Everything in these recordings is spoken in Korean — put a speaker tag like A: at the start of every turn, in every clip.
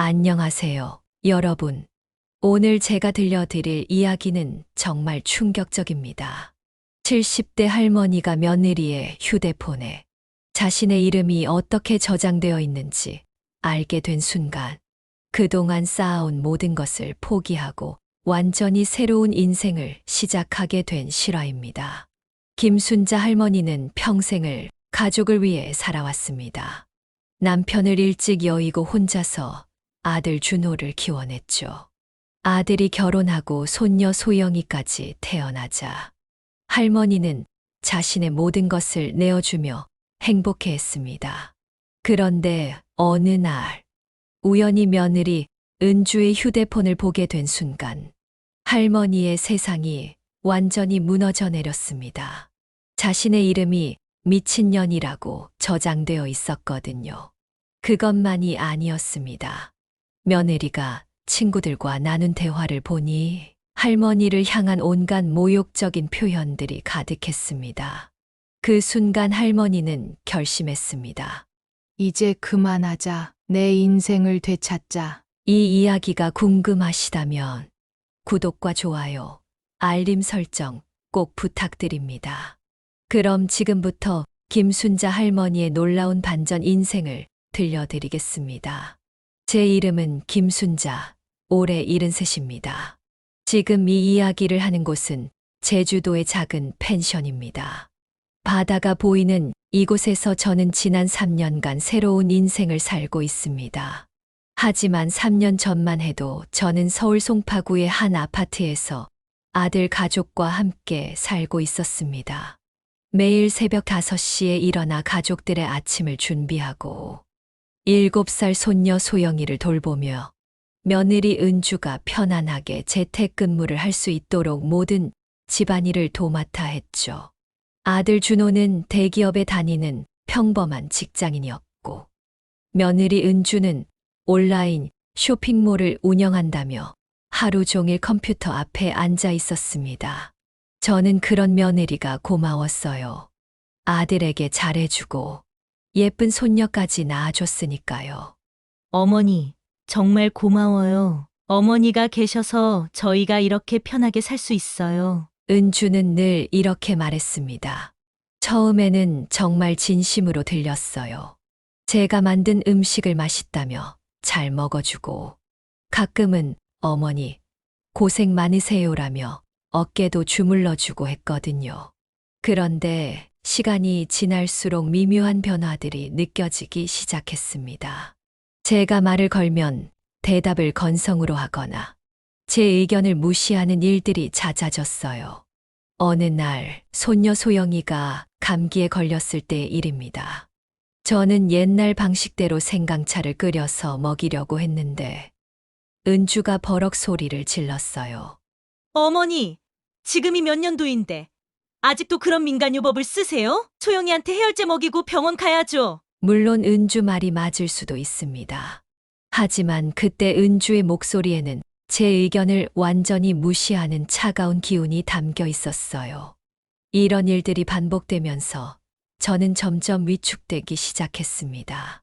A: 안녕하세요, 여러분. 오늘 제가 들려드릴 이야기는 정말 충격적입니다. 70대 할머니가 며느리의 휴대폰에 자신의 이름이 어떻게 저장되어 있는지 알게 된 순간, 그동안 쌓아온 모든 것을 포기하고 완전히 새로운 인생을 시작하게 된 실화입니다. 김순자 할머니는 평생을 가족을 위해 살아왔습니다. 남편을 일찍 여의고 혼자서 아들 준호를 키워냈죠. 아들이 결혼하고 손녀 소영이까지 태어나자 할머니는 자신의 모든 것을 내어주며 행복해했습니다. 그런데 어느 날 우연히 며느리 은주의 휴대폰을 보게 된 순간 할머니의 세상이 완전히 무너져 내렸습니다. 자신의 이름이 미친년이라고 저장되어 있었거든요. 그것만이 아니었습니다. 며느리가 친구들과 나눈 대화를 보니 할머니를 향한 온갖 모욕적인 표현들이 가득했습니다. 그 순간 할머니는 결심했습니다.
B: 이제 그만하자. 내 인생을 되찾자.
A: 이 이야기가 궁금하시다면 구독과 좋아요, 알림 설정 꼭 부탁드립니다. 그럼 지금부터 김순자 할머니의 놀라운 반전 인생을 들려드리겠습니다. 제 이름은 김순자, 올해 73입니다. 지금 이 이야기를 하는 곳은 제주도의 작은 펜션입니다. 바다가 보이는 이곳에서 저는 지난 3년간 새로운 인생을 살고 있습니다. 하지만 3년 전만 해도 저는 서울 송파구의 한 아파트에서 아들 가족과 함께 살고 있었습니다. 매일 새벽 5시에 일어나 가족들의 아침을 준비하고 7살 손녀 소영이를 돌보며 며느리 은주가 편안하게 재택근무를 할 수 있도록 모든 집안일을 도맡아 했죠. 아들 준호는 대기업에 다니는 평범한 직장인이었고 며느리 은주는 온라인 쇼핑몰을 운영한다며 하루 종일 컴퓨터 앞에 앉아 있었습니다. 저는 그런 며느리가 고마웠어요. 아들에게 잘해주고 예쁜 손녀까지 낳아줬으니까요.
C: 어머니, 정말 고마워요. 어머니가 계셔서 저희가 이렇게 편하게 살 수 있어요.
A: 은주는 늘 이렇게 말했습니다. 처음에는 정말 진심으로 들렸어요. 제가 만든 음식을 맛있다며 잘 먹어주고 가끔은 어머니 고생 많으세요라며 어깨도 주물러주고 했거든요. 그런데 시간이 지날수록 미묘한 변화들이 느껴지기 시작했습니다. 제가 말을 걸면 대답을 건성으로 하거나 제 의견을 무시하는 일들이 잦아졌어요. 어느 날 손녀 소영이가 감기에 걸렸을 때의 일입니다. 저는 옛날 방식대로 생강차를 끓여서 먹이려고 했는데 은주가 버럭 소리를 질렀어요.
C: 어머니, 지금이 몇 년도인데 아직도 그런 민간요법을 쓰세요? 소영이한테 해열제 먹이고 병원 가야죠.
A: 물론 은주 말이 맞을 수도 있습니다. 하지만 그때 은주의 목소리에는 제 의견을 완전히 무시하는 차가운 기운이 담겨 있었어요. 이런 일들이 반복되면서 저는 점점 위축되기 시작했습니다.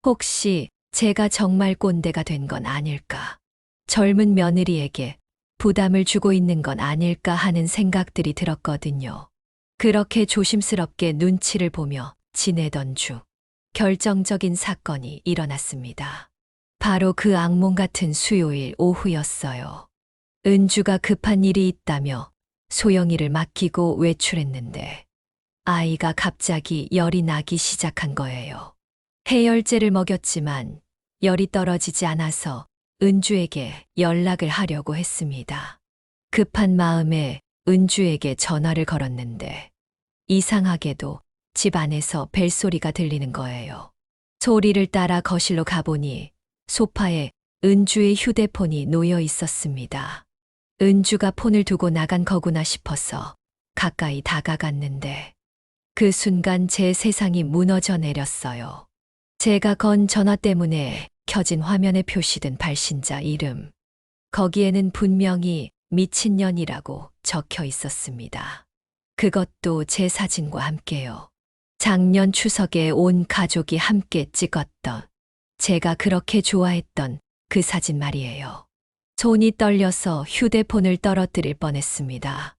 A: 혹시 제가 정말 꼰대가 된 건 아닐까? 젊은 며느리에게 부담을 주고 있는 건 아닐까 하는 생각들이 들었거든요. 그렇게 조심스럽게 눈치를 보며 지내던 중 결정적인 사건이 일어났습니다. 바로 그 악몽 같은 수요일 오후였어요. 은주가 급한 일이 있다며 소영이를 맡기고 외출했는데 아이가 갑자기 열이 나기 시작한 거예요. 해열제를 먹였지만 열이 떨어지지 않아서 은주에게 연락을 하려고 했습니다. 급한 마음에 은주에게 전화를 걸었는데 이상하게도 집 안에서 벨소리가 들리는 거예요. 소리를 따라 거실로 가보니 소파에 은주의 휴대폰이 놓여 있었습니다. 은주가 폰을 두고 나간 거구나 싶어서 가까이 다가갔는데 그 순간 제 세상이 무너져 내렸어요. 제가 건 전화 때문에 켜진 화면에 표시된 발신자 이름. 거기에는 분명히 미친년이라고 적혀 있었습니다. 그것도 제 사진과 함께요. 작년 추석에 온 가족이 함께 찍었던, 제가 그렇게 좋아했던 그 사진 말이에요. 손이 떨려서 휴대폰을 떨어뜨릴 뻔했습니다.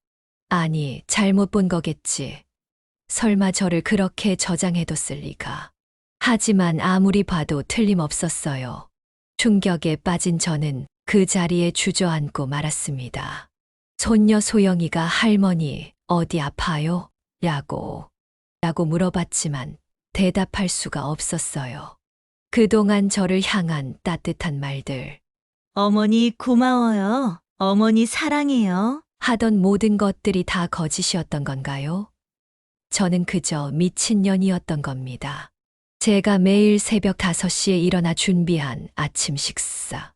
A: 아니, 잘못 본 거겠지. 설마 저를 그렇게 저장해뒀을 리가. 하지만 아무리 봐도 틀림없었어요. 충격에 빠진 저는 그 자리에 주저앉고 말았습니다. 손녀 소영이가 할머니, 어디 아파요? 라고 물어봤지만 대답할 수가 없었어요. 그동안 저를 향한 따뜻한 말들,
C: 어머니 고마워요. 어머니 사랑해요.
A: 하던 모든 것들이 다 거짓이었던 건가요? 저는 그저 미친년이었던 겁니다. 제가 매일 새벽 5시에 일어나 준비한 아침 식사,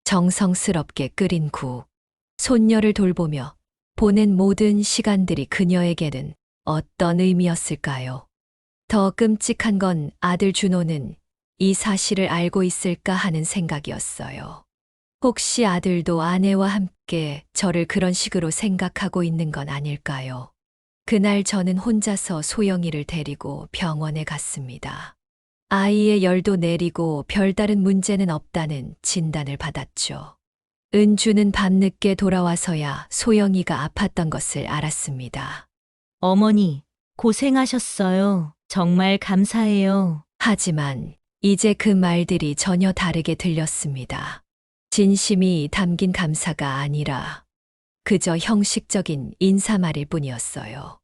A: 정성스럽게 끓인 국, 손녀를 돌보며 보낸 모든 시간들이 그녀에게는 어떤 의미였을까요? 더 끔찍한 건 아들 준호는 이 사실을 알고 있을까 하는 생각이었어요. 혹시 아들도 아내와 함께 저를 그런 식으로 생각하고 있는 건 아닐까요? 그날 저는 혼자서 소영이를 데리고 병원에 갔습니다. 아이의 열도 내리고 별다른 문제는 없다는 진단을 받았죠. 은주는 밤늦게 돌아와서야 소영이가 아팠던 것을 알았습니다.
C: 어머니, 고생하셨어요. 정말 감사해요.
A: 하지만 이제 그 말들이 전혀 다르게 들렸습니다. 진심이 담긴 감사가 아니라 그저 형식적인 인사말일 뿐이었어요.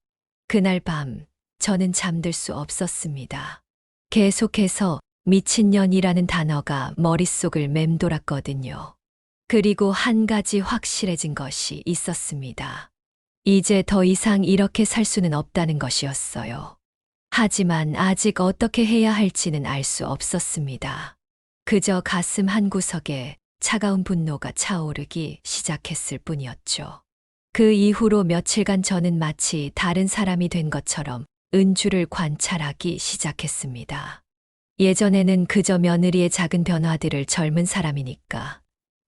A: 그날 밤 저는 잠들 수 없었습니다. 계속해서 미친년이라는 단어가 머릿속을 맴돌았거든요. 그리고 한 가지 확실해진 것이 있었습니다. 이제 더 이상 이렇게 살 수는 없다는 것이었어요. 하지만 아직 어떻게 해야 할지는 알 수 없었습니다. 그저 가슴 한구석에 차가운 분노가 차오르기 시작했을 뿐이었죠. 그 이후로 며칠간 저는 마치 다른 사람이 된 것처럼 은주를 관찰하기 시작했습니다. 예전에는 그저 며느리의 작은 변화들을 젊은 사람이니까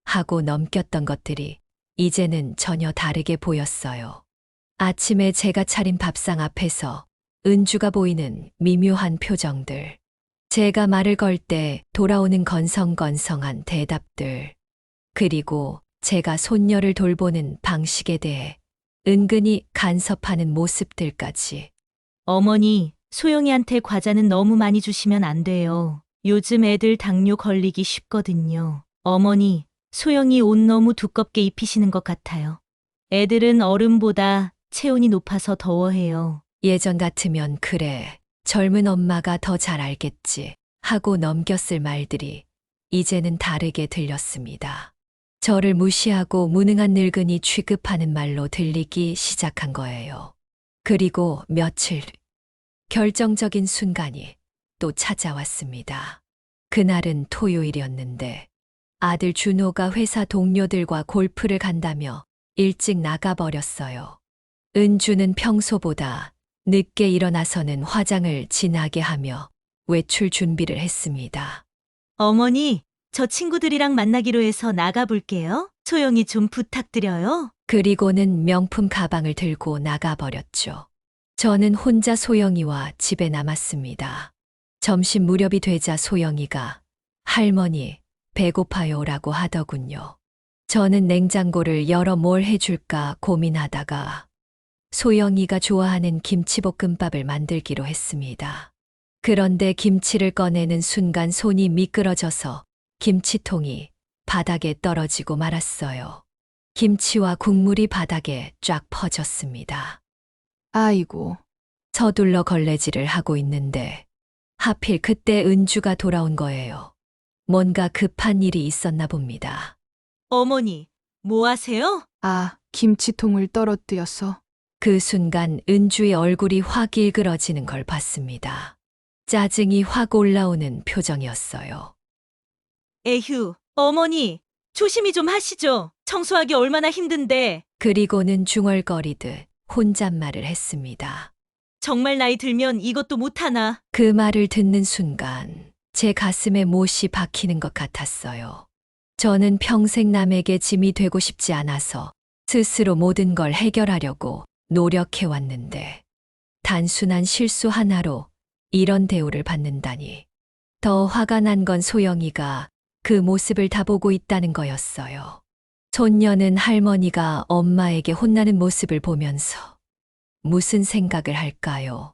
A: 하고 넘겼던 것들이 이제는 전혀 다르게 보였어요. 아침에 제가 차린 밥상 앞에서 은주가 보이는 미묘한 표정들, 제가 말을 걸 때 돌아오는 건성건성한 대답들, 그리고 제가 손녀를 돌보는 방식에 대해 은근히 간섭하는 모습들까지.
C: 어머니, 소영이한테 과자는 너무 많이 주시면 안 돼요. 요즘 애들 당뇨 걸리기 쉽거든요. 어머니, 소영이 옷 너무 두껍게 입히시는 것 같아요. 애들은 어른보다 체온이 높아서 더워해요.
A: 예전 같으면 그래, 젊은 엄마가 더 잘 알겠지 하고 넘겼을 말들이 이제는 다르게 들렸습니다. 저를 무시하고 무능한 늙은이 취급하는 말로 들리기 시작한 거예요. 그리고 며칠, 결정적인 순간이 또 찾아왔습니다. 그날은 토요일이었는데 아들 준호가 회사 동료들과 골프를 간다며 일찍 나가버렸어요. 은주는 평소보다 늦게 일어나서는 화장을 진하게 하며 외출 준비를 했습니다.
C: 어머니, 저 친구들이랑 만나기로 해서 나가볼게요. 소영이 좀 부탁드려요.
A: 그리고는 명품 가방을 들고 나가버렸죠. 저는 혼자 소영이와 집에 남았습니다. 점심 무렵이 되자 소영이가 할머니, 배고파요라고 하더군요. 저는 냉장고를 열어 뭘 해줄까 고민하다가 소영이가 좋아하는 김치볶음밥을 만들기로 했습니다. 그런데 김치를 꺼내는 순간 손이 미끄러져서 김치통이 바닥에 떨어지고 말았어요. 김치와 국물이 바닥에 쫙 퍼졌습니다.
B: 아이고,
A: 서둘러 걸레질을 하고 있는데 하필 그때 은주가 돌아온 거예요. 뭔가 급한 일이 있었나 봅니다.
C: 어머니, 뭐 하세요?
B: 아, 김치통을 떨어뜨렸어.
A: 그 순간 은주의 얼굴이 확 일그러지는 걸 봤습니다. 짜증이 확 올라오는 표정이었어요.
C: 에휴, 어머니, 조심히 좀 하시죠. 청소하기 얼마나 힘든데.
A: 그리고는 중얼거리듯 혼잣말을 했습니다.
C: 정말 나이 들면 이것도 못하나.
A: 그 말을 듣는 순간 제 가슴에 못이 박히는 것 같았어요. 저는 평생 남에게 짐이 되고 싶지 않아서 스스로 모든 걸 해결하려고 노력해왔는데 단순한 실수 하나로 이런 대우를 받는다니. 더 화가 난 건 소영이가 그 모습을 다 보고 있다는 거였어요. 손녀는 할머니가 엄마에게 혼나는 모습을 보면서 무슨 생각을 할까요?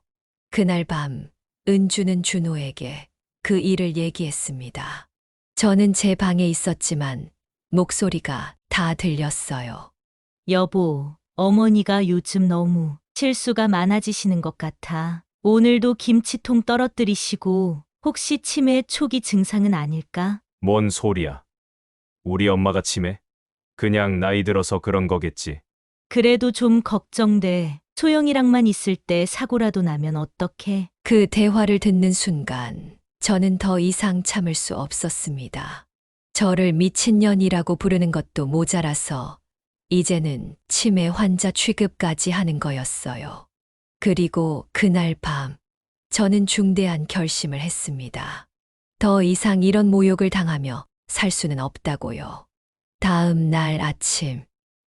A: 그날 밤 은주는 준호에게 그 일을 얘기했습니다. 저는 제 방에 있었지만 목소리가 다 들렸어요.
C: 여보, 어머니가 요즘 너무 실수가 많아지시는 것 같아. 오늘도 김치통 떨어뜨리시고 혹시 치매 초기 증상은 아닐까?
D: 뭔 소리야. 우리 엄마가 치매? 그냥 나이 들어서 그런 거겠지.
C: 그래도 좀 걱정돼. 소영이랑만 있을 때 사고라도 나면 어떡해?
A: 그 대화를 듣는 순간 저는 더 이상 참을 수 없었습니다. 저를 미친년이라고 부르는 것도 모자라서 이제는 치매 환자 취급까지 하는 거였어요. 그리고 그날 밤 저는 중대한 결심을 했습니다. 더 이상 이런 모욕을 당하며 살 수는 없다고요. 다음 날 아침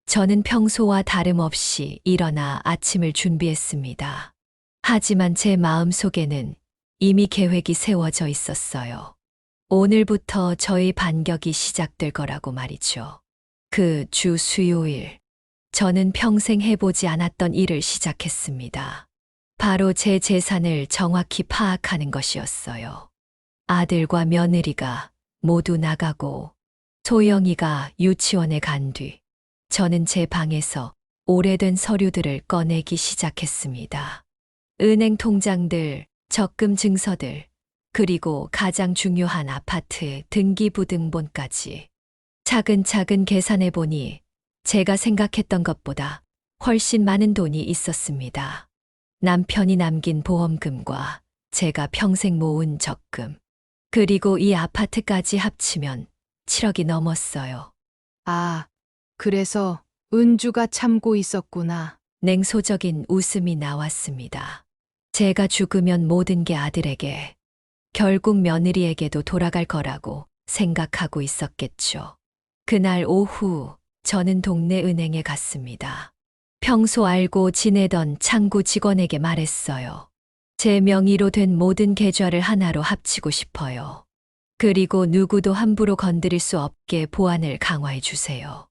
A: 저는 평소와 다름없이 일어나 아침을 준비했습니다. 하지만 제 마음속에는 이미 계획이 세워져 있었어요. 오늘부터 저의 반격이 시작될 거라고 말이죠. 그 주 수요일, 저는 평생 해보지 않았던 일을 시작했습니다. 바로 제 재산을 정확히 파악하는 것이었어요. 아들과 며느리가 모두 나가고 소영이가 유치원에 간 뒤, 저는 제 방에서 오래된 서류들을 꺼내기 시작했습니다. 은행 통장들, 적금 증서들, 그리고 가장 중요한 아파트 등기부등본까지 차근차근 계산해 보니 제가 생각했던 것보다 훨씬 많은 돈이 있었습니다. 남편이 남긴 보험금과 제가 평생 모은 적금, 그리고 이 아파트까지 합치면 7억이 넘었어요.
B: 아, 그래서 은주가 참고 있었구나.
A: 냉소적인 웃음이 나왔습니다. 제가 죽으면 모든 게 아들에게, 결국 며느리에게도 돌아갈 거라고 생각하고 있었겠죠. 그날 오후 저는 동네 은행에 갔습니다. 평소 알고 지내던 창구 직원에게 말했어요. 제 명의로 된 모든 계좌를 하나로 합치고 싶어요. 그리고 누구도 함부로 건드릴 수 없게 보안을 강화해 주세요.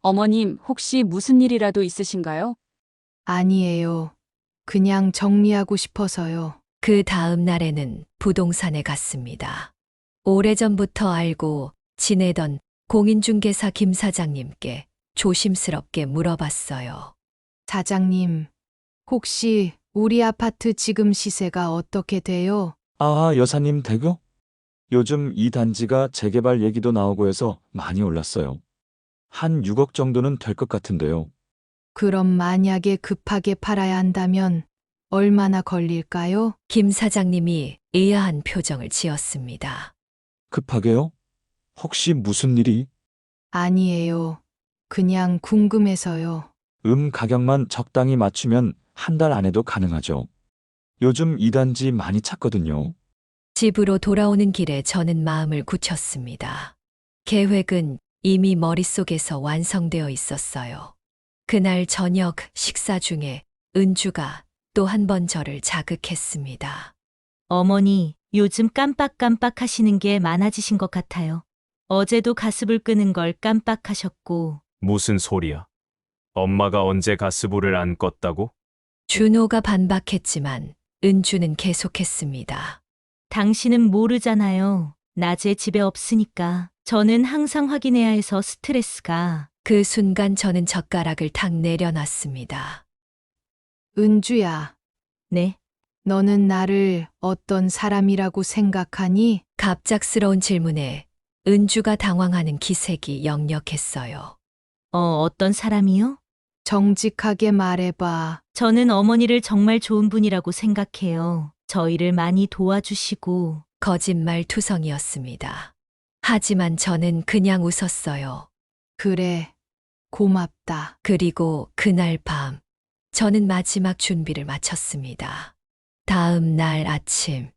E: 어머님, 혹시 무슨 일이라도 있으신가요?
B: 아니에요. 그냥 정리하고 싶어서요.
A: 그 다음 날에는 부동산에 갔습니다. 오래전부터 알고 지내던 공인중개사 김 사장님께 조심스럽게 물어봤어요.
B: 사장님, 혹시 우리 아파트 지금 시세가 어떻게 돼요?
F: 아, 여사님 댁요? 요즘 이 단지가 재개발 얘기도 나오고 해서 많이 올랐어요. 한 6억 정도는 될 것 같은데요.
B: 그럼 만약에 급하게 팔아야 한다면 얼마나 걸릴까요?
A: 김 사장님이 의아한 표정을 지었습니다.
F: 급하게요? 혹시 무슨 일이?
B: 아니에요. 그냥 궁금해서요.
F: 가격만 적당히 맞추면 한 달 안에도 가능하죠. 요즘 이 단지 많이 찾거든요.
A: 집으로 돌아오는 길에 저는 마음을 굳혔습니다. 계획은 이미 머릿속에서 완성되어 있었어요. 그날 저녁 식사 중에 은주가 또 한 번 저를 자극했습니다.
C: 어머니, 요즘 깜빡깜빡 하시는 게 많아지신 것 같아요. 어제도 가스불 끄는 걸 깜빡하셨고,
D: 무슨 소리야. 엄마가 언제 가스불을 안 껐다고?
A: 준호가 반박했지만 은주는 계속했습니다.
C: 당신은 모르잖아요. 낮에 집에 없으니까. 저는 항상 확인해야 해서 스트레스가.
A: 그 순간 저는 젓가락을 탁 내려놨습니다.
B: 은주야,
C: 네,
B: 너는 나를 어떤 사람이라고 생각하니?
A: 갑작스러운 질문에 은주가 당황하는 기색이 역력했어요.
C: 어떤 사람이요?
B: 정직하게 말해봐.
C: 저는 어머니를 정말 좋은 분이라고 생각해요. 저희를 많이 도와주시고.
A: 거짓말 투성이었습니다. 하지만 저는 그냥 웃었어요.
B: 그래, 고맙다.
A: 그리고 그날 밤, 저는 마지막 준비를 마쳤습니다. 다음 날 아침,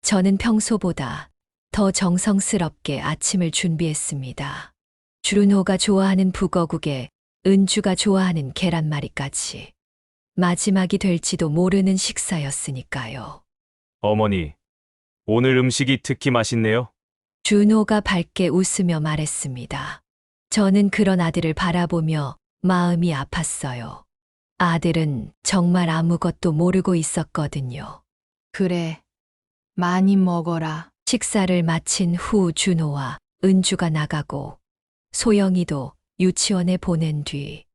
A: 저는 평소보다 더 정성스럽게 아침을 준비했습니다. 준호가 좋아하는 북어국에 은주가 좋아하는 계란말이까지. 마지막이 될지도 모르는 식사였으니까요.
D: 어머니, 오늘 음식이 특히 맛있네요.
A: 준호가 밝게 웃으며 말했습니다. 저는 그런 아들을 바라보며 마음이 아팠어요. 아들은 정말 아무것도 모르고 있었거든요.
B: 그래. 많이 먹어라.
A: 식사를 마친 후 준호와 은주가 나가고 소영이도 유치원에 보낸 뒤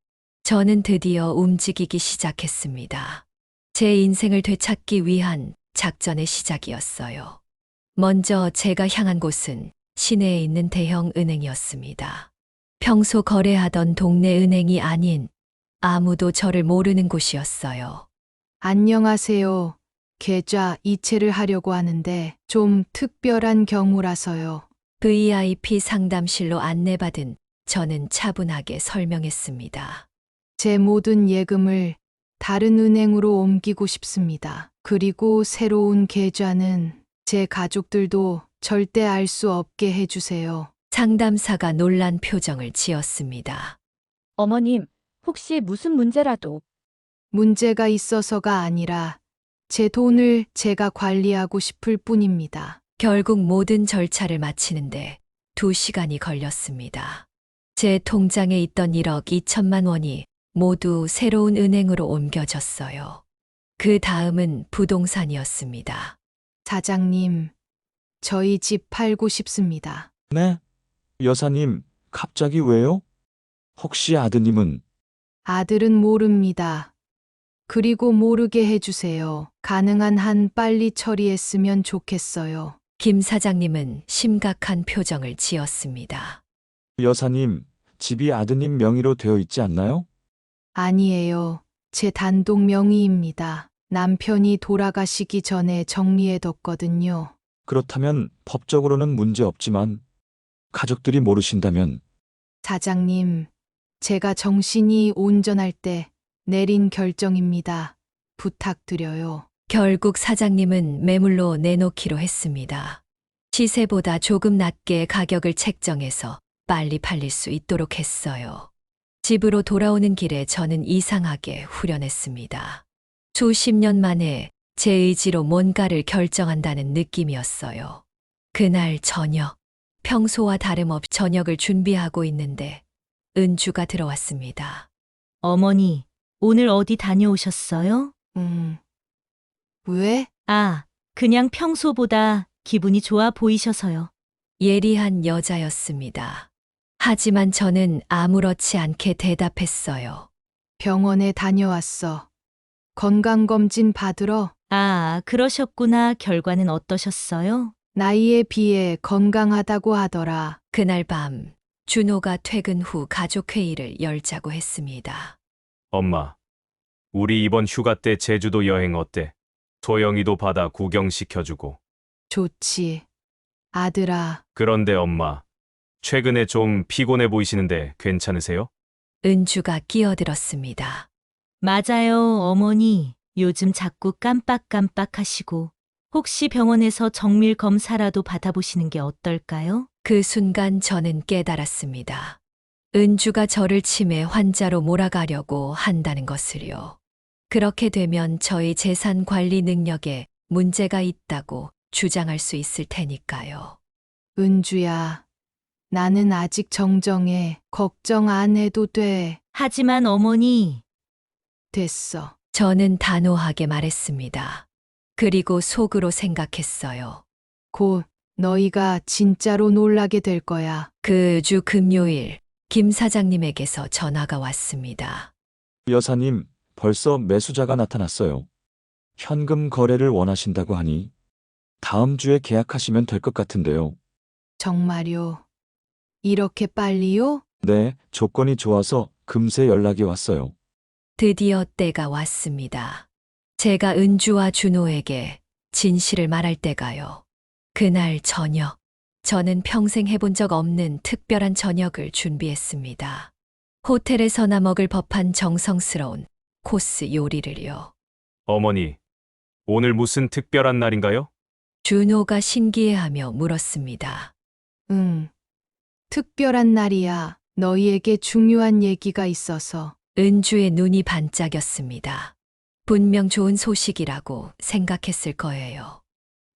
A: 저는 드디어 움직이기 시작했습니다. 제 인생을 되찾기 위한 작전의 시작이었어요. 먼저 제가 향한 곳은 시내에 있는 대형 은행이었습니다. 평소 거래하던 동네 은행이 아닌 아무도 저를 모르는 곳이었어요.
B: 안녕하세요. 계좌 이체를 하려고 하는데 좀 특별한 경우라서요.
A: VIP 상담실로 안내받은 저는 차분하게 설명했습니다.
B: 제 모든 예금을 다른 은행으로 옮기고 싶습니다. 그리고 새로운 계좌는 제 가족들도 절대 알 수 없게 해주세요.
A: 상담사가 놀란 표정을 지었습니다.
G: 어머님, 혹시 무슨 문제라도
B: 문제가 있어서가 아니라 제 돈을 제가 관리하고 싶을 뿐입니다.
A: 결국 모든 절차를 마치는데 2시간이 걸렸습니다. 제 통장에 있던 1억 2천만 원이 모두 새로운 은행으로 옮겨졌어요. 그 다음은 부동산이었습니다.
B: 사장님, 저희 집 팔고 싶습니다.
F: 네? 여사님, 갑자기 왜요? 혹시 아드님은?
B: 아들은 모릅니다. 그리고 모르게 해주세요. 가능한 한 빨리 처리했으면 좋겠어요.
A: 김 사장님은 심각한 표정을 지었습니다.
F: 여사님, 집이 아드님 명의로 되어 있지 않나요?
B: 아니에요. 제 단독 명의입니다. 남편이 돌아가시기 전에 정리해뒀거든요.
F: 그렇다면 법적으로는 문제 없지만 가족들이 모르신다면
B: 사장님, 제가 정신이 온전할 때 내린 결정입니다. 부탁드려요.
A: 결국 사장님은 매물로 내놓기로 했습니다. 시세보다 조금 낮게 가격을 책정해서 빨리 팔릴 수 있도록 했어요. 집으로 돌아오는 길에 저는 이상하게 후련했습니다. 수십 년 만에 제 의지로 뭔가를 결정한다는 느낌이었어요. 그날 저녁, 평소와 다름없이 저녁을 준비하고 있는데 은주가 들어왔습니다.
C: 어머니, 오늘 어디 다녀오셨어요?
B: 왜?
C: 아, 그냥 평소보다 기분이 좋아 보이셔서요.
A: 예리한 여자였습니다. 하지만 저는 아무렇지 않게 대답했어요.
B: 병원에 다녀왔어. 건강검진 받으러.
C: 아, 그러셨구나. 결과는 어떠셨어요?
B: 나이에 비해 건강하다고 하더라.
A: 그날 밤 준호가 퇴근 후 가족회의를 열자고 했습니다.
D: 엄마, 우리 이번 휴가 때 제주도 여행 어때? 소영이도 바다 구경시켜주고.
B: 좋지. 아들아,
D: 그런데 엄마, 최근에 좀 피곤해 보이시는데 괜찮으세요?
A: 은주가 끼어들었습니다.
C: 맞아요, 어머니. 요즘 자꾸 깜빡깜빡 하시고. 혹시 병원에서 정밀 검사라도 받아보시는 게 어떨까요?
A: 그 순간 저는 깨달았습니다. 은주가 저를 치매 환자로 몰아가려고 한다는 것을요. 그렇게 되면 저희 재산 관리 능력에 문제가 있다고 주장할 수 있을 테니까요.
B: 은주야. 나는 아직 정정해. 걱정 안 해도 돼.
C: 하지만 어머니,
B: 됐어.
A: 저는 단호하게 말했습니다. 그리고 속으로 생각했어요.
B: 곧 너희가 진짜로 놀라게 될 거야.
A: 그 주 금요일 김 사장님에게서 전화가 왔습니다.
F: 여사님, 벌써 매수자가 나타났어요. 현금 거래를 원하신다고 하니 다음 주에 계약하시면 될 것 같은데요.
B: 정말요? 이렇게 빨리요?
F: 네, 조건이 좋아서 금세 연락이 왔어요.
A: 드디어 때가 왔습니다. 제가 은주와 준호에게 진실을 말할 때가요. 그날 저녁, 저는 평생 해본 적 없는 특별한 저녁을 준비했습니다. 호텔에서나 먹을 법한 정성스러운 코스 요리를요.
D: 어머니, 오늘 무슨 특별한 날인가요?
A: 준호가 신기해하며 물었습니다.
B: 응. 특별한 날이야. 너희에게 중요한 얘기가 있어서.
A: 은주의 눈이 반짝였습니다. 분명 좋은 소식이라고 생각했을 거예요.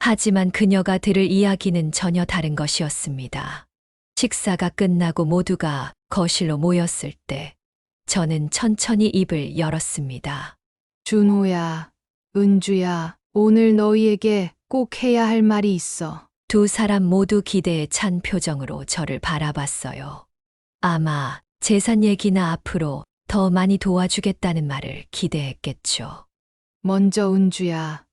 A: 하지만 그녀가 들을 이야기는 전혀 다른 것이었습니다. 식사가 끝나고 모두가 거실로 모였을 때 저는 천천히 입을 열었습니다.
B: 준호야, 은주야, 오늘 너희에게 꼭 해야 할 말이 있어.
A: 두 사람 모두 기대에 찬 표정으로 저를 바라봤어요. 아마 재산 얘기나 앞으로 더 많이 도와주겠다는 말을 기대했겠죠.
B: 먼저 은주야,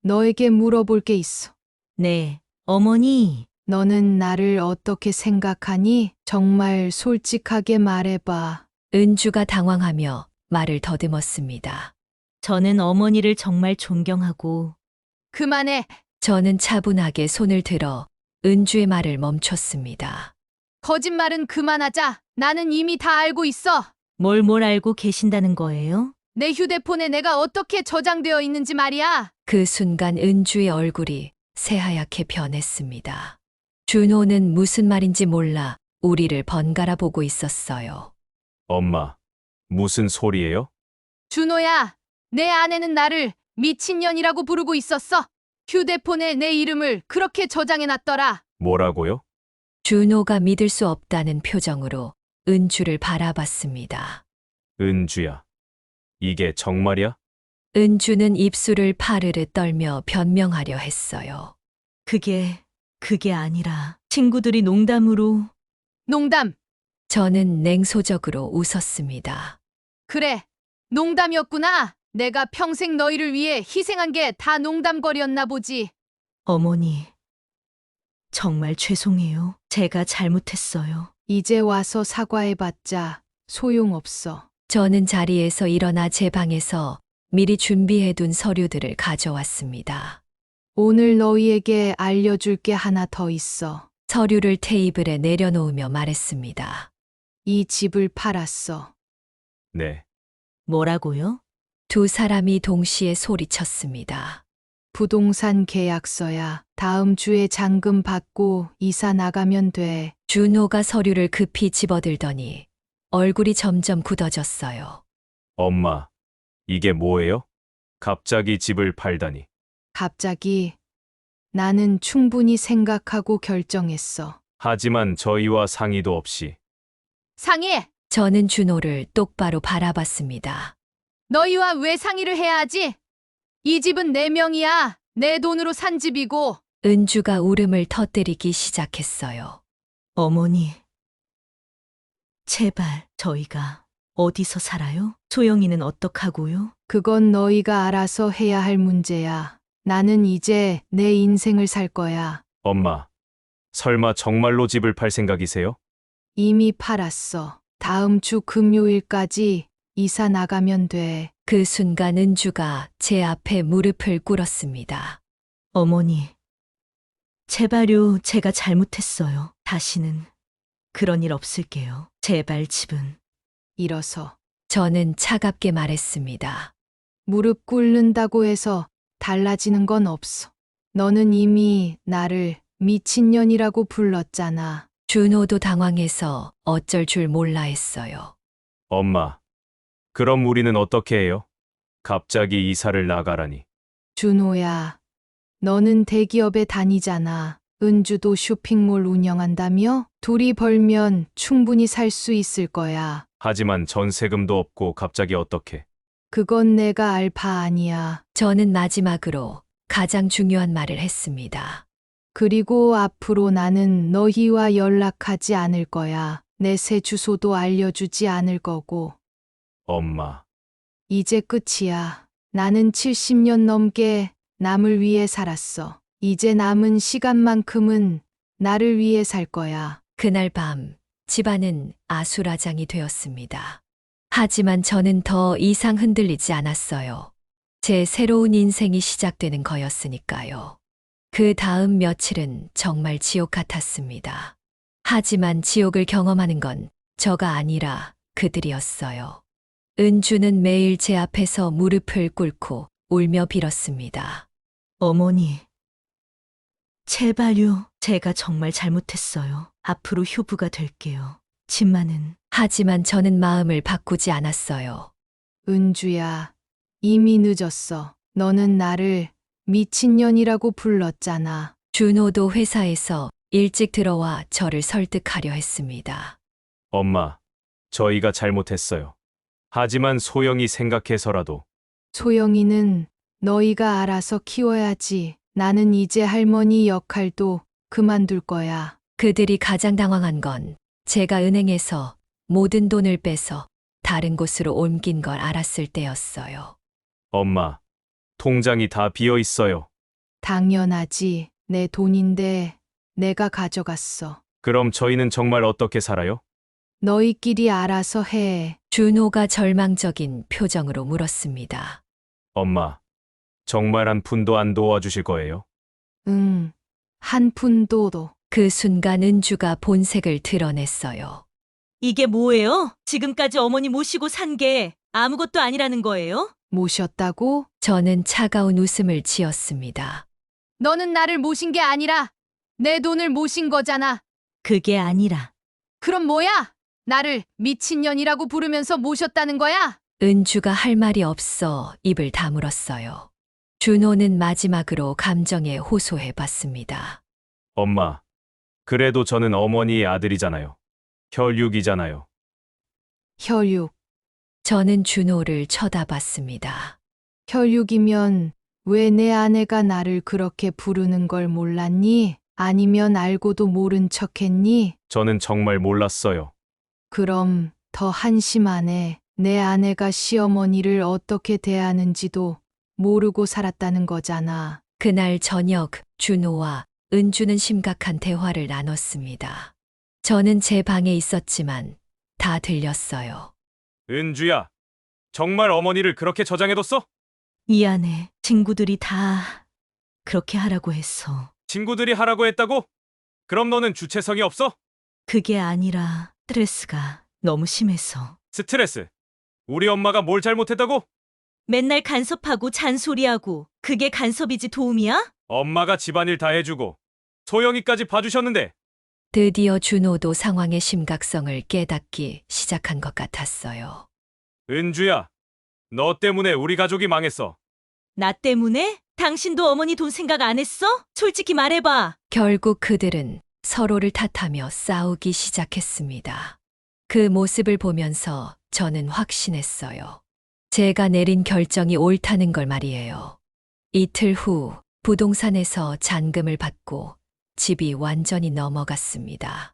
B: 너에게 물어볼 게 있어.
C: 네, 어머니.
B: 너는 나를 어떻게 생각하니? 정말 솔직하게 말해봐.
A: 은주가 당황하며 말을 더듬었습니다.
C: 저는 어머니를 정말 존경하고
B: 그만해.
A: 저는 차분하게 손을 들어 은주의 말을 멈췄습니다.
B: 거짓말은 그만하자. 나는 이미 다 알고 있어.
C: 뭘 알고 계신다는 거예요?
B: 내 휴대폰에 내가 어떻게 저장되어 있는지 말이야.
A: 그 순간 은주의 얼굴이 새하얗게 변했습니다. 준호는 무슨 말인지 몰라 우리를 번갈아 보고 있었어요.
D: 엄마, 무슨 소리예요?
B: 준호야, 내 아내는 나를 미친년이라고 부르고 있었어. 휴대폰에 내 이름을 그렇게 저장해놨더라.
D: 뭐라고요?
A: 준호가 믿을 수 없다는 표정으로 은주를 바라봤습니다.
D: 은주야, 이게 정말이야?
A: 은주는 입술을 파르르 떨며 변명하려 했어요.
C: 그게 아니라 친구들이 농담으로.
B: 농담.
A: 저는 냉소적으로 웃었습니다.
B: 그래, 농담이었구나. 내가 평생 너희를 위해 희생한 게 다 농담거리였나 보지.
C: 어머니, 정말 죄송해요. 제가 잘못했어요.
B: 이제 와서 사과해봤자 소용없어.
A: 저는 자리에서 일어나 제 방에서 미리 준비해둔 서류들을 가져왔습니다.
B: 오늘 너희에게 알려줄 게 하나 더 있어.
A: 서류를 테이블에 내려놓으며 말했습니다.
B: 이 집을 팔았어.
D: 네.
C: 뭐라고요?
A: 두 사람이 동시에 소리쳤습니다.
B: 부동산 계약서야. 다음 주에 잔금 받고 이사 나가면 돼.
A: 준호가 서류를 급히 집어들더니 얼굴이 점점 굳어졌어요.
D: 엄마, 이게 뭐예요? 갑자기 집을 팔다니.
B: 갑자기 나는 충분히 생각하고 결정했어.
D: 하지만 저희와 상의도 없이.
B: 상의!
A: 저는 준호를 똑바로 바라봤습니다.
B: 너희와 왜 상의를 해야 하지? 이 집은 내 명이야. 내 돈으로 산 집이고.
A: 은주가 울음을 터뜨리기 시작했어요.
C: 어머니, 제발 저희가 어디서 살아요? 소영이는 어떡하고요?
B: 그건 너희가 알아서 해야 할 문제야. 나는 이제 내 인생을 살 거야.
D: 엄마, 설마 정말로 집을 팔 생각이세요?
B: 이미 팔았어. 다음 주 금요일까지 이사 나가면 돼.
A: 그 순간 은주가 제 앞에 무릎을 꿇었습니다.
C: 어머니, 제발요. 제가 잘못했어요. 다시는 그런 일 없을게요. 제발 집은.
B: 일어서.
A: 저는 차갑게 말했습니다.
B: 무릎 꿇는다고 해서 달라지는 건 없어. 너는 이미 나를 미친년이라고 불렀잖아.
A: 준호도 당황해서 어쩔 줄 몰라 했어요.
D: 엄마, 그럼 우리는 어떻게 해요? 갑자기 이사를 나가라니.
B: 준호야, 너는 대기업에 다니잖아. 은주도 쇼핑몰 운영한다며? 둘이 벌면 충분히 살 수 있을 거야.
D: 하지만 전세금도 없고 갑자기 어떻게?
B: 그건 내가 알 바 아니야.
A: 저는 마지막으로 가장 중요한 말을 했습니다.
B: 그리고 앞으로 나는 너희와 연락하지 않을 거야. 내 새 주소도 알려주지 않을 거고.
D: 엄마,
B: 이제 끝이야. 나는 70년 넘게 남을 위해 살았어. 이제 남은 시간만큼은 나를 위해 살 거야.
A: 그날 밤 집안은 아수라장이 되었습니다. 하지만 저는 더 이상 흔들리지 않았어요. 제 새로운 인생이 시작되는 거였으니까요. 그 다음 며칠은 정말 지옥 같았습니다. 하지만 지옥을 경험하는 건 저가 아니라 그들이었어요. 은주는 매일 제 앞에서 무릎을 꿇고 울며 빌었습니다.
C: 어머니, 제발요. 제가 정말 잘못했어요. 앞으로 효부가 될게요. 집만은.
A: 하지만 저는 마음을 바꾸지 않았어요.
B: 은주야, 이미 늦었어. 너는 나를 미친년이라고 불렀잖아.
A: 준호도 회사에서 일찍 들어와 저를 설득하려 했습니다.
D: 엄마, 저희가 잘못했어요. 하지만 소영이 생각해서라도
B: 소영이는 너희가 알아서 키워야지. 나는 이제 할머니 역할도 그만둘 거야.
A: 그들이 가장 당황한 건 제가 은행에서 모든 돈을 빼서 다른 곳으로 옮긴 걸 알았을 때였어요.
D: 엄마, 통장이 다 비어 있어요.
B: 당연하지. 내 돈인데 내가 가져갔어.
D: 그럼 저희는 정말 어떻게 살아요?
B: 너희끼리 알아서 해.
A: 준호가 절망적인 표정으로 물었습니다.
D: 엄마, 정말 한 푼도 안 도와주실 거예요?
B: 응. 한 푼도도.
A: 그 순간 은주가 본색을 드러냈어요.
C: 이게 뭐예요? 지금까지 어머니 모시고 산 게 아무것도 아니라는 거예요?
B: 모셨다고?
A: 저는 차가운 웃음을 지었습니다.
B: 너는 나를 모신 게 아니라 내 돈을 모신 거잖아.
C: 그게 아니라
B: 그럼 뭐야? 나를 미친년이라고 부르면서 모셨다는 거야?
A: 은주가 할 말이 없어 입을 다물었어요. 준호는 마지막으로 감정에 호소해 봤습니다.
D: 엄마, 그래도 저는 어머니의 아들이잖아요. 혈육이잖아요.
B: 혈육.
A: 저는 준호를 쳐다봤습니다.
B: 혈육이면 왜 내 아내가 나를 그렇게 부르는 걸 몰랐니? 아니면 알고도 모른 척 했니?
D: 저는 정말 몰랐어요.
B: 그럼 더 한심하네. 내 아내가 시어머니를 어떻게 대하는지도 모르고 살았다는 거잖아.
A: 그날 저녁 준호와 은주는 심각한 대화를 나눴습니다. 저는 제 방에 있었지만 다 들렸어요.
D: 은주야, 정말 어머니를 그렇게 저장해뒀어?
C: 미안해. 친구들이 다 그렇게 하라고 했어.
D: 친구들이 하라고 했다고? 그럼 너는 주체성이 없어?
C: 그게 아니라 스트레스가 너무 심해서.
D: 스트레스. 우리 엄마가 뭘 잘못했다고?
C: 맨날 간섭하고 잔소리하고 그게 간섭이지 도움이야?
D: 엄마가 집안일 다 해주고 소영이까지 봐주셨는데
A: 드디어 준호도 상황의 심각성을 깨닫기 시작한 것 같았어요.
D: 은주야, 너 때문에 우리 가족이 망했어.
C: 나 때문에? 당신도 어머니 돈 생각 안 했어? 솔직히 말해봐.
A: 결국 그들은 서로를 탓하며 싸우기 시작했습니다. 그 모습을 보면서 저는 확신했어요. 제가 내린 결정이 옳다는 걸 말이에요. 이틀 후 부동산에서 잔금을 받고 집이 완전히 넘어갔습니다.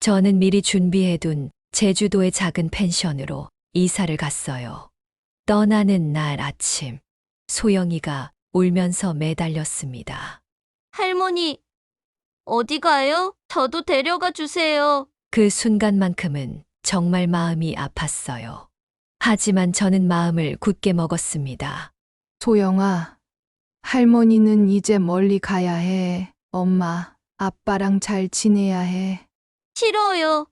A: 저는 미리 준비해둔 제주도의 작은 펜션으로 이사를 갔어요. 떠나는 날 아침, 소영이가 울면서 매달렸습니다.
H: 할머니, 어디 가요? 저도 데려가 주세요.
A: 그 순간만큼은 정말 마음이 아팠어요. 하지만 저는 마음을 굳게 먹었습니다.
B: 소영아, 할머니는 이제 멀리 가야 해. 엄마, 아빠랑 잘 지내야 해.
H: 싫어요.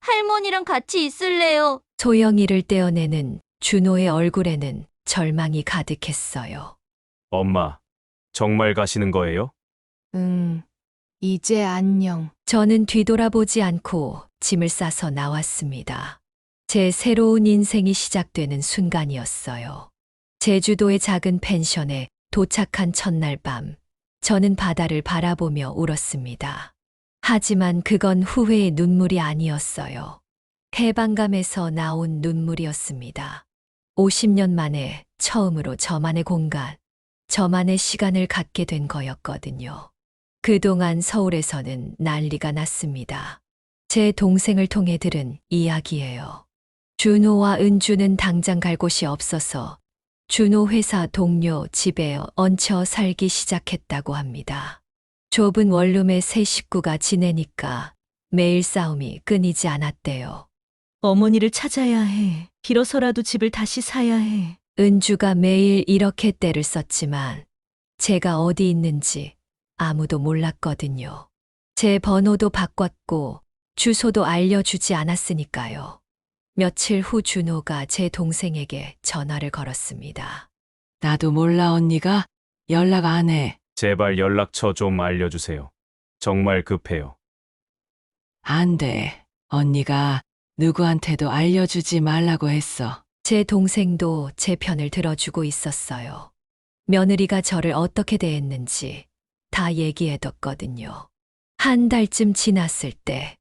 H: 할머니랑 같이 있을래요.
A: 소영이를 떼어내는 준호의 얼굴에는 절망이 가득했어요.
D: 엄마, 정말 가시는 거예요?
B: 응, 이제 안녕.
A: 저는 뒤돌아보지 않고 짐을 싸서 나왔습니다. 제 새로운 인생이 시작되는 순간이었어요. 제주도의 작은 펜션에 도착한 첫날 밤, 저는 바다를 바라보며 울었습니다. 하지만 그건 후회의 눈물이 아니었어요. 해방감에서 나온 눈물이었습니다. 50년 만에 처음으로 저만의 공간, 저만의 시간을 갖게 된 거였거든요. 그동안 서울에서는 난리가 났습니다. 제 동생을 통해 들은 이야기예요. 준호와 은주는 당장 갈 곳이 없어서 준호 회사 동료 집에 얹혀 살기 시작했다고 합니다. 좁은 원룸에 세 식구가 지내니까 매일 싸움이 끊이지 않았대요.
C: 어머니를 찾아야 해. 빌어서라도 집을 다시 사야 해.
A: 은주가 매일 이렇게 떼를 썼지만 제가 어디 있는지 아무도 몰랐거든요. 제 번호도 바꿨고 주소도 알려주지 않았으니까요. 며칠 후 준호가 제 동생에게 전화를 걸었습니다.
I: 나도 몰라 언니가 연락 안 해.
D: 제발 연락처 좀 알려주세요. 정말 급해요.
I: 안 돼. 언니가 누구한테도 알려주지 말라고 했어.
A: 제 동생도 제 편을 들어주고 있었어요. 며느리가 저를 어떻게 대했는지 다 얘기해뒀거든요. 한 달쯤 지났을 때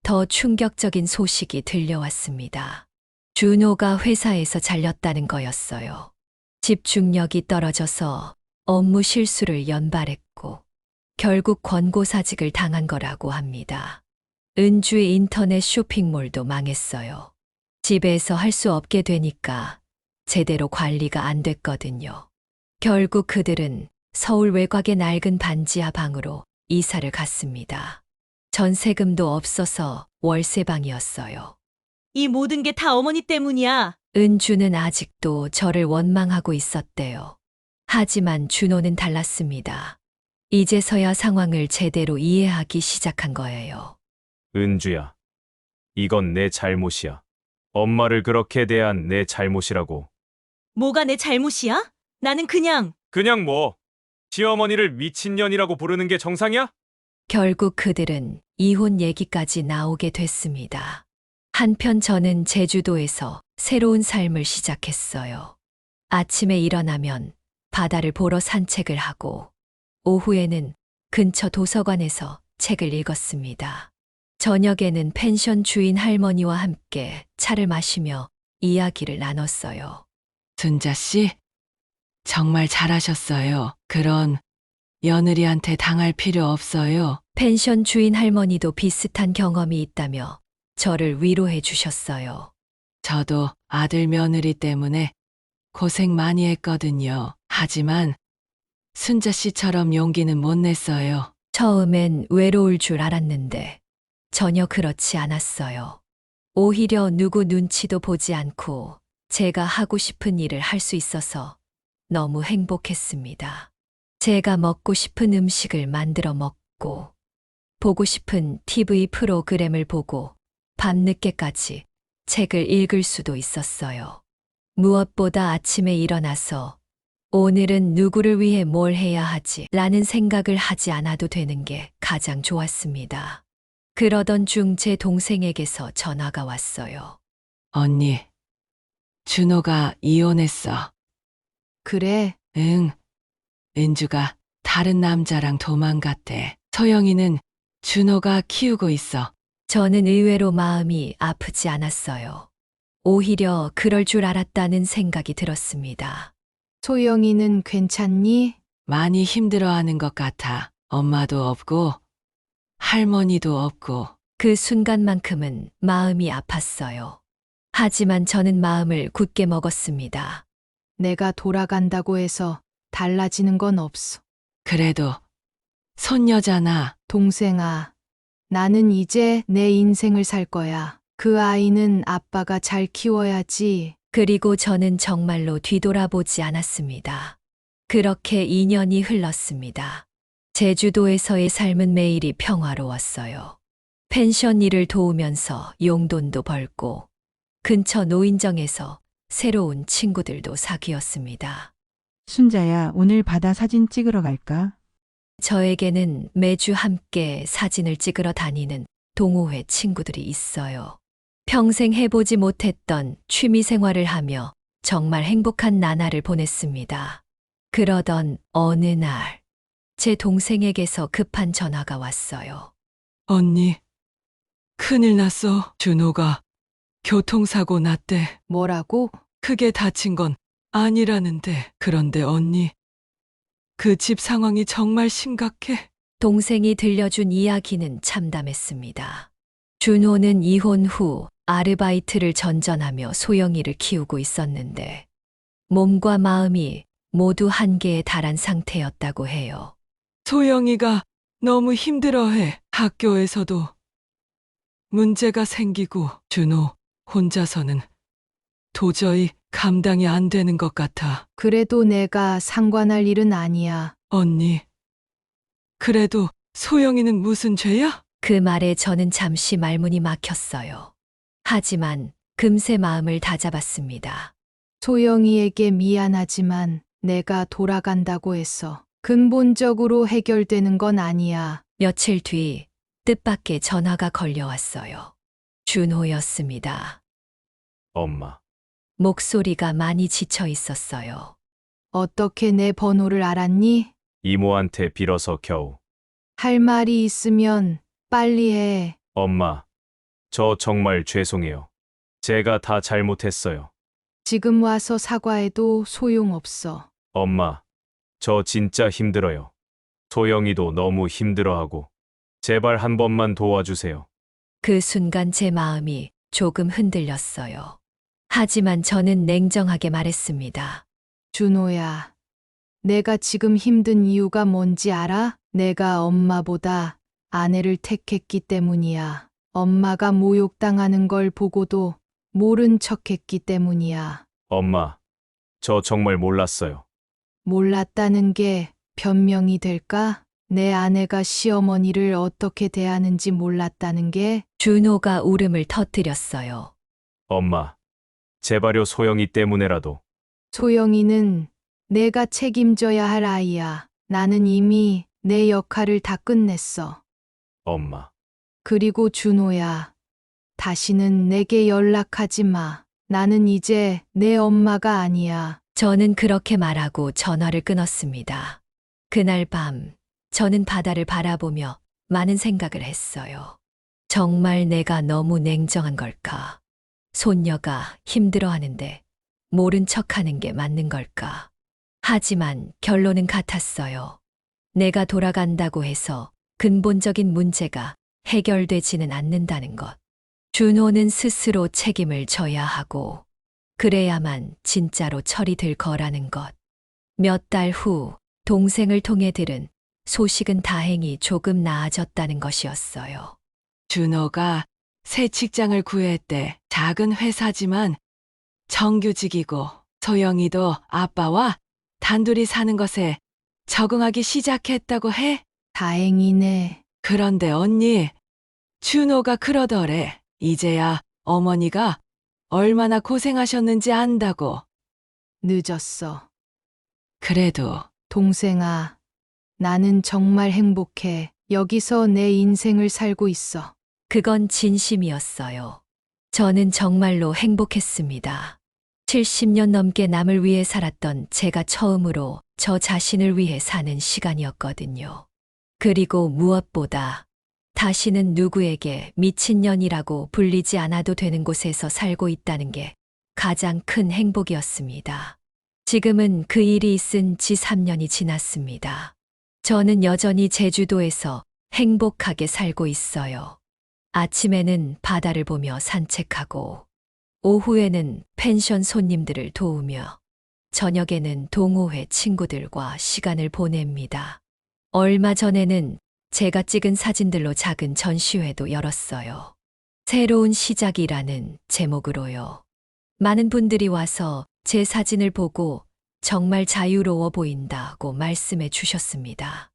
A: 더 충격적인 소식이 들려왔습니다. 준호가 회사에서 잘렸다는 거였어요. 집중력이 떨어져서 업무 실수를 연발했고 결국 권고사직을 당한 거라고 합니다. 은주의 인터넷 쇼핑몰도 망했어요. 집에서 할 수 없게 되니까 제대로 관리가 안 됐거든요. 결국 그들은 서울 외곽의 낡은 반지하 방으로 이사를 갔습니다. 전세금도 없어서 월세방이었어요.
C: 이 모든 게 다 어머니 때문이야.
A: 은주는 아직도 저를 원망하고 있었대요. 하지만 준호는 달랐습니다. 이제서야 상황을 제대로 이해하기 시작한 거예요.
D: 은주야, 이건 내 잘못이야. 엄마를 그렇게 대한 내 잘못이라고.
C: 뭐가 내 잘못이야? 나는 그냥
D: 그냥 뭐, 시어머니를 미친년이라고 부르는 게 정상이야?
A: 결국 그들은 이혼 얘기까지 나오게 됐습니다. 한편 저는 제주도에서 새로운 삶을 시작했어요. 아침에 일어나면 바다를 보러 산책을 하고 오후에는 근처 도서관에서 책을 읽었습니다. 저녁에는 펜션 주인 할머니와 함께 차를 마시며 이야기를 나눴어요.
I: 순자 씨, 정말 잘하셨어요. 그런 며느리한테 당할 필요 없어요.
A: 펜션 주인 할머니도 비슷한 경험이 있다며 저를 위로해 주셨어요.
I: 저도 아들 며느리 때문에 고생 많이 했거든요. 하지만 순자 씨처럼 용기는 못 냈어요.
A: 처음엔 외로울 줄 알았는데 전혀 그렇지 않았어요. 오히려 누구 눈치도 보지 않고 제가 하고 싶은 일을 할 수 있어서 너무 행복했습니다. 제가 먹고 싶은 음식을 만들어 먹고 보고 싶은 TV 프로그램을 보고 밤늦게까지 책을 읽을 수도 있었어요. 무엇보다 아침에 일어나서 오늘은 누구를 위해 뭘 해야 하지? 라는 생각을 하지 않아도 되는 게 가장 좋았습니다. 그러던 중 제 동생에게서 전화가 왔어요.
I: 언니, 준호가 이혼했어.
B: 그래,
I: 응. 은주가 다른 남자랑 도망갔대. 소영이는 준호가 키우고 있어.
A: 저는 의외로 마음이 아프지 않았어요. 오히려 그럴 줄 알았다는 생각이 들었습니다.
B: 소영이는 괜찮니?
I: 많이 힘들어하는 것 같아. 엄마도 없고 할머니도 없고.
A: 그 순간만큼은 마음이 아팠어요. 하지만 저는 마음을 굳게 먹었습니다.
B: 내가 돌아간다고 해서 달라지는 건 없어.
I: 그래도 손녀잖아.
B: 동생아, 나는 이제 내 인생을 살 거야. 그 아이는 아빠가 잘 키워야지.
A: 그리고 저는 정말로 뒤돌아보지 않았습니다. 그렇게 2년이 흘렀습니다. 제주도에서의 삶은 매일이 평화로웠어요. 펜션 일을 도우면서 용돈도 벌고 근처 노인정에서 새로운 친구들도 사귀었습니다.
J: 순자야, 오늘 바다 사진 찍으러 갈까?
A: 저에게는 매주 함께 사진을 찍으러 다니는 동호회 친구들이 있어요. 평생 해보지 못했던 취미 생활을 하며 정말 행복한 나날을 보냈습니다. 그러던 어느 날, 제 동생에게서 급한 전화가 왔어요.
I: 언니, 큰일 났어. 준호가 교통사고 났대.
B: 뭐라고?
I: 크게 다친 건 아니라는데. 그런데 언니, 그 집 상황이 정말 심각해.
A: 동생이 들려준 이야기는 참담했습니다. 준호는 이혼 후 아르바이트를 전전하며 소영이를 키우고 있었는데 몸과 마음이 모두 한계에 달한 상태였다고 해요.
I: 소영이가 너무 힘들어해. 학교에서도 문제가 생기고 준호 혼자서는 도저히 감당이 안 되는 것 같아.
B: 그래도 내가 상관할 일은 아니야.
I: 언니, 그래도 소영이는 무슨 죄야?
A: 그 말에 저는 잠시 말문이 막혔어요. 하지만 금세 마음을 다잡았습니다.
B: 소영이에게 미안하지만 내가 돌아간다고 해서 근본적으로 해결되는 건 아니야.
A: 며칠 뒤 뜻밖의 전화가 걸려왔어요. 준호였습니다.
D: 엄마,
A: 목소리가 많이 지쳐 있었어요.
B: 어떻게 내 번호를 알았니?
D: 이모한테 빌어서 겨우.
B: 할 말이 있으면 빨리 해.
D: 엄마, 저 정말 죄송해요. 제가 다 잘못했어요.
B: 지금 와서 사과해도 소용없어.
D: 엄마, 저 진짜 힘들어요. 소영이도 너무 힘들어하고. 제발 한 번만 도와주세요.
A: 그 순간 제 마음이 조금 흔들렸어요. 하지만 저는 냉정하게 말했습니다.
B: 준호야, 내가 지금 힘든 이유가 뭔지 알아? 내가 엄마보다 아내를 택했기 때문이야. 엄마가 모욕당하는 걸 보고도 모른 척했기 때문이야.
D: 엄마, 저 정말 몰랐어요.
B: 몰랐다는 게 변명이 될까? 내 아내가 시어머니를 어떻게 대하는지 몰랐다는 게
A: 준호가 울음을 터뜨렸어요.
D: 엄마, 제발요 소영이 때문에라도.
B: 소영이는 내가 책임져야 할 아이야. 나는 이미 내 역할을 다 끝냈어.
D: 엄마,
B: 그리고 준호야, 다시는 내게 연락하지 마. 나는 이제 내 엄마가 아니야.
A: 저는 그렇게 말하고 전화를 끊었습니다. 그날 밤, 저는 바다를 바라보며 많은 생각을 했어요. 정말 내가 너무 냉정한 걸까? 손녀가 힘들어하는데 모른 척하는 게 맞는 걸까? 하지만 결론은 같았어요. 내가 돌아간다고 해서 근본적인 문제가 해결되지는 않는다는 것. 준호는 스스로 책임을 져야 하고, 그래야만 진짜로 철이 들 거라는 것. 몇 달 후 동생을 통해 들은 소식은 다행히 조금 나아졌다는 것이었어요.
I: 준호가 새 직장을 구했대. 작은 회사지만 정규직이고 소영이도 아빠와 단둘이 사는 것에 적응하기 시작했다고 해.
B: 다행이네.
I: 그런데 언니, 준호가 그러더래. 이제야 어머니가 얼마나 고생하셨는지 안다고.
B: 늦었어.
I: 그래도
B: 동생아, 나는 정말 행복해. 여기서 내 인생을 살고 있어.
A: 그건 진심이었어요. 저는 정말로 행복했습니다. 70년 넘게 남을 위해 살았던 제가 처음으로 저 자신을 위해 사는 시간이었거든요. 그리고 무엇보다 다시는 누구에게 미친년이라고 불리지 않아도 되는 곳에서 살고 있다는 게 가장 큰 행복이었습니다. 지금은 그 일이 있은 지 3년이 지났습니다. 저는 여전히 제주도에서 행복하게 살고 있어요. 아침에는 바다를 보며 산책하고, 오후에는 펜션 손님들을 도우며, 저녁에는 동호회 친구들과 시간을 보냅니다. 얼마 전에는 제가 찍은 사진들로 작은 전시회도 열었어요. 새로운 시작이라는 제목으로요. 많은 분들이 와서 제 사진을 보고 정말 자유로워 보인다고 말씀해 주셨습니다.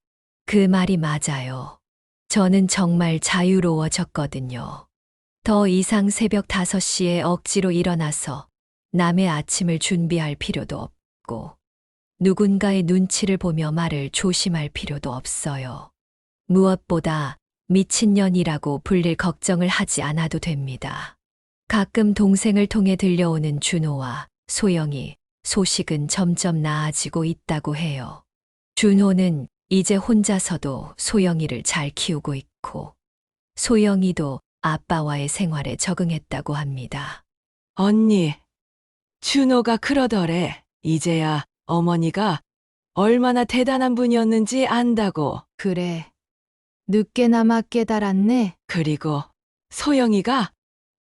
A: 그 말이 맞아요. 저는 정말 자유로워졌거든요. 더 이상 새벽 5시에 억지로 일어나서 남의 아침을 준비할 필요도 없고, 누군가의 눈치를 보며 말을 조심할 필요도 없어요. 무엇보다 미친년이라고 불릴 걱정을 하지 않아도 됩니다. 가끔 동생을 통해 들려오는 준호와 소영이 소식은 점점 나아지고 있다고 해요. 준호는 이제 혼자서도 소영이를 잘 키우고 있고, 소영이도 아빠와의 생활에 적응했다고 합니다.
I: 언니, 준호가 그러더래. 이제야 어머니가 얼마나 대단한 분이었는지 안다고.
B: 그래. 늦게나마 깨달았네.
I: 그리고 소영이가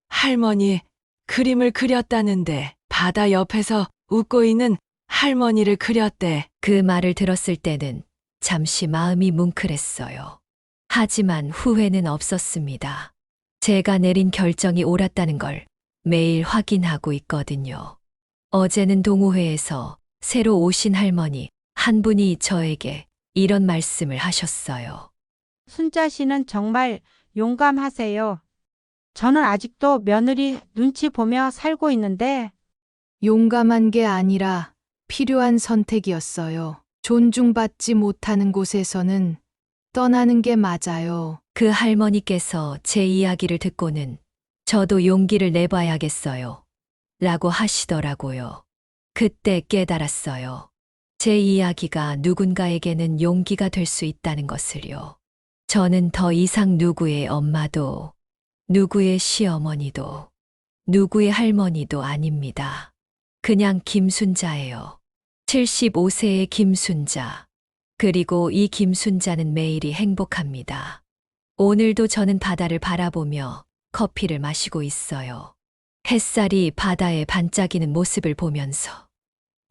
I: 할머니 그림을 그렸다는데 바다 옆에서 웃고 있는 할머니를 그렸대.
A: 그 말을 들었을 때는 잠시 마음이 뭉클했어요. 하지만 후회는 없었습니다. 제가 내린 결정이 옳았다는 걸 매일 확인하고 있거든요. 어제는 동호회에서 새로 오신 할머니 한 분이 저에게 이런 말씀을 하셨어요.
K: 순자 씨는 정말 용감하세요. 저는 아직도 며느리 눈치 보며 살고 있는데.
B: 용감한 게 아니라 필요한 선택이었어요. 존중받지 못하는 곳에서는 떠나는 게 맞아요.
A: 그 할머니께서 제 이야기를 듣고는 저도 용기를 내봐야겠어요. 라고 하시더라고요. 그때 깨달았어요. 제 이야기가 누군가에게는 용기가 될 수 있다는 것을요. 저는 더 이상 누구의 엄마도, 누구의 시어머니도, 누구의 할머니도 아닙니다. 그냥 김순자예요. 75세의 김순자. 그리고 이 김순자는 매일이 행복합니다. 오늘도 저는 바다를 바라보며 커피를 마시고 있어요. 햇살이 바다에 반짝이는 모습을 보면서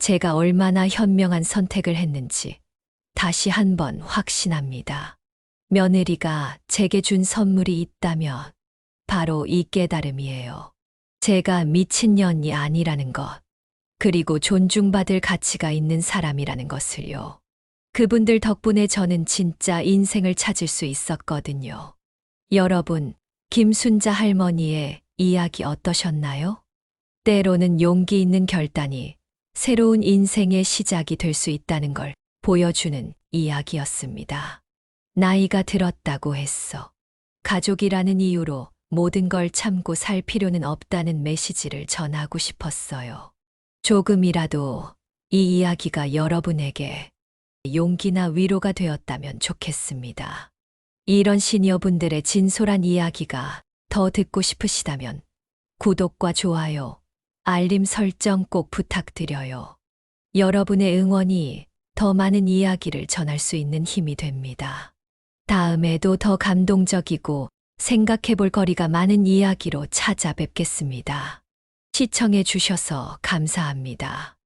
A: 제가 얼마나 현명한 선택을 했는지 다시 한번 확신합니다. 며느리가 제게 준 선물이 있다면 바로 이 깨달음이에요. 제가 미친년이 아니라는 것, 그리고 존중받을 가치가 있는 사람이라는 것을요. 그분들 덕분에 저는 진짜 인생을 찾을 수 있었거든요. 여러분, 김순자 할머니의 이야기 어떠셨나요? 때로는 용기 있는 결단이 새로운 인생의 시작이 될 수 있다는 걸 보여주는 이야기였습니다. 나이가 들었다고 했어. 가족이라는 이유로 모든 걸 참고 살 필요는 없다는 메시지를 전하고 싶었어요. 조금이라도 이 이야기가 여러분에게 용기나 위로가 되었다면 좋겠습니다. 이런 시니어분들의 진솔한 이야기가 더 듣고 싶으시다면 구독과 좋아요, 알림 설정 꼭 부탁드려요. 여러분의 응원이 더 많은 이야기를 전할 수 있는 힘이 됩니다. 다음에도 더 감동적이고 생각해 볼 거리가 많은 이야기로 찾아뵙겠습니다. 시청해 주셔서 감사합니다.